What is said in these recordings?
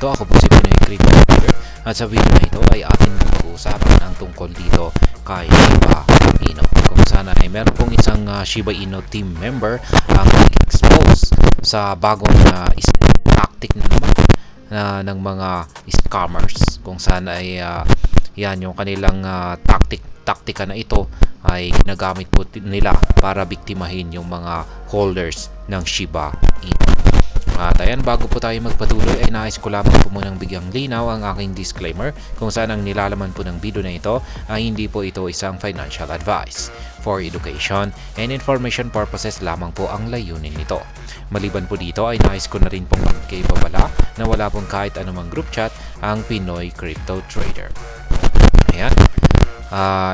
ito. Ako po si Pinoy Crypto Trader. At sa video na ito ay atin pag-uusapan ang tungkol dito kay Shiba Inu. Kung sana ay meron pong isang Shiba Inu team member ang expose sa bagong tactic na naman ng mga scammers. Kung sana ay yan yung kanilang taktika na ito ay ginagamit po nila para biktimahin yung mga holders ng Shiba Inu. At ayan, bago po tayo magpatuloy ay nais ko lamang po munang bigyang linaw ang aking disclaimer kung saan ang nilalaman po ng video na ito ay hindi po ito isang financial advice. For education and information purposes lamang po ang layunin nito. Maliban po dito ay nais ko na rin pong magkaibabala na wala pong kahit anumang group chat ang Pinoy Crypto Trader. Ayan,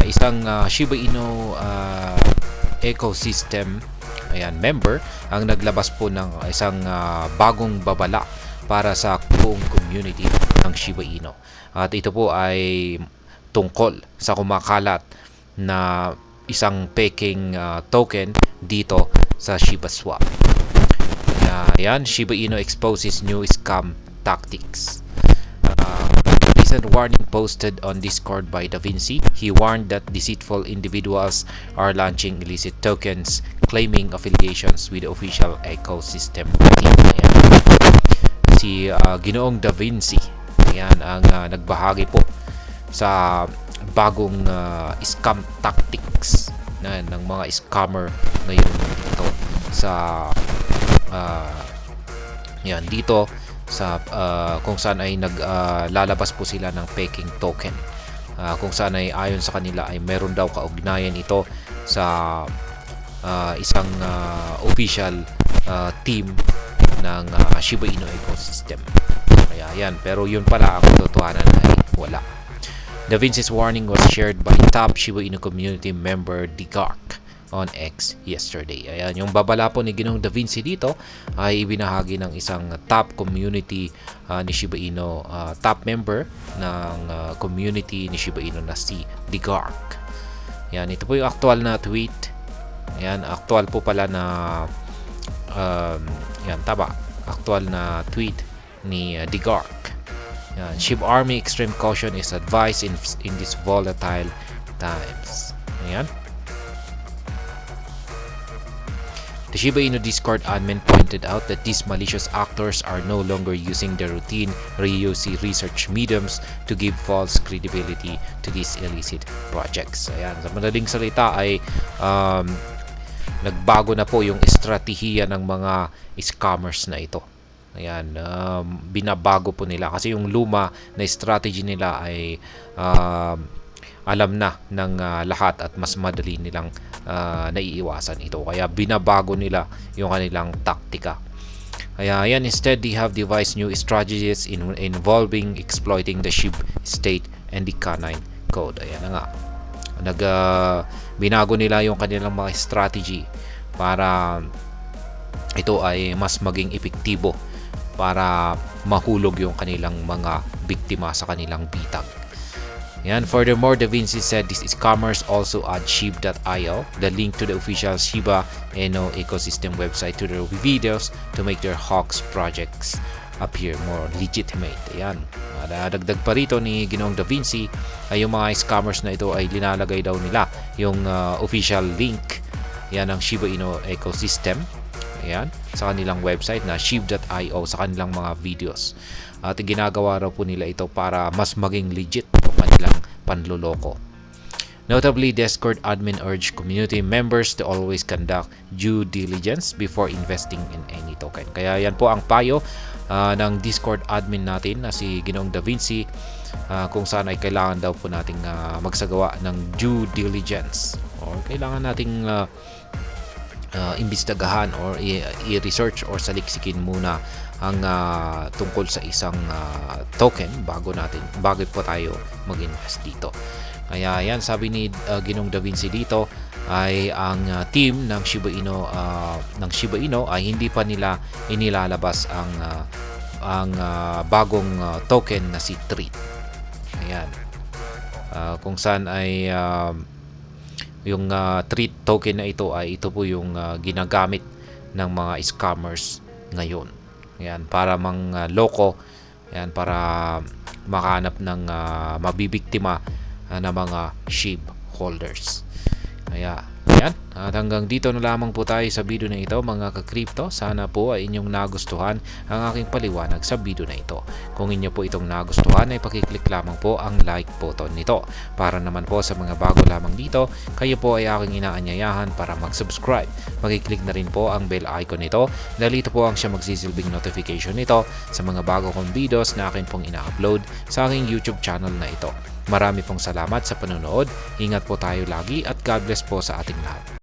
isang Shiba Inu ecosystem member ang naglabas po ng isang bagong babala para sa buong community ng Shiba Inu. At ito po ay tungkol sa kumakalat na isang peking token dito sa Shiba Swap. Ayan, Shiba Inu exposes new scam tactics. Recent warning posted on Discord by DaVinci, he warned that deceitful individuals are launching illicit tokens claiming affiliations with the official ecosystem team. Ayan. Si Ginoong DaVinci, ayan, ang nagbahagi po sa bagong scam tactics ng mga scammer ngayon ito sa yan dito sa kung saan ay naglalabas po sila ng peking token, kung saan ay ayon sa kanila ay meron daw kaugnayan ito sa isang official team ng Shiba Inu ecosystem. Kaya yan, pero yun pala ang katotohanan ay wala. DaVinci's warning was shared by top Shiba Inu community member Digark on X yesterday. Ayan, yung babala po ni Ginoong DaVinci dito ay ibinahagi ng isang top community ni Shiba Inu, top member ng community ni Shiba Inu na si Digark. Ayan, ito po yung actual na tweet. Ayan, actual po pala na actual na tweet ni Digark. Ayan, SHIB Army extreme caution is advised in these volatile times. Ayan. The Shiba Inu Discord admin pointed out that these malicious actors are no longer using their routine RYUC research mediums to give false credibility to these illicit projects. Ayan, sa madaling salita ay nagbago na po yung estratehiya ng mga scammers na ito. Ayan, binabago po nila kasi yung luma na strategy nila ay alam na ng lahat at mas madali nilang naiiwasan ito. Kaya binabago nila yung kanilang taktika. Kaya yan, instead they have devised new strategies involving exploiting the SHIB state and the canine code. Ayan na nga. Binago nila yung kanilang mga strategy para ito ay mas maging epektibo para mahulog yung kanilang mga biktima sa kanilang bitag. Yan. Furthermore, DaVinci said these scammers also add SHIB.io, the link to the official Shiba Inu ecosystem website, to their videos to make their hoax projects appear more legitimate. Ayan. Dagdag pa rito ni Ginoong DaVinci ay yung mga scammers na ito ay linalagay daw nila yung official link yan ng Shiba Inu ecosystem. Ayan, sa kanilang website na SHIB.io sa kanilang mga videos. At ginagawa raw po nila ito para mas maging legit yung kanilang panloloko. Notably, Discord admin urged community members to always conduct due diligence before investing in any token. Kaya yan po ang payo ng Discord admin natin na si Ginoong DaVinci, kung saan ay kailangan daw po nating magsagawa ng due diligence, or kailangan nating imbestagahan or i-research or saliksikin muna ang tungkol sa isang token bago po tayo mag-invest dito. Kaya yan, sabi ni Ginoong DaVinci dito ay ang team ng Shiba Inu ay hindi pa nila inilalabas ang bagong token na si Treat. Ayan. Kung saan ay yung Treat token na ito ay ito po yung ginagamit ng mga scammers ngayon. Ayan, para loko Ayan, para makahanap ng mabibiktima na mga SHIB holders. Kaya, ayan. At hanggang dito na lamang po tayo sa video na ito mga ka-crypto. Sana po ay inyong nagustuhan ang aking paliwanag sa video na ito. Kung inyo po itong nagustuhan ay pakiclick lamang po ang like button nito. Para naman po sa mga bago lamang dito, kayo po ay aking inaanyayahan para mag-subscribe. Pakiclick na rin po ang bell icon nito dahil ito po ang siya magsisilbing notification nito sa mga bago kong videos na akin pong ina-upload sa aking YouTube channel na ito. Marami pong salamat sa panonood. Ingat po tayo lagi at God bless po sa ating lahat.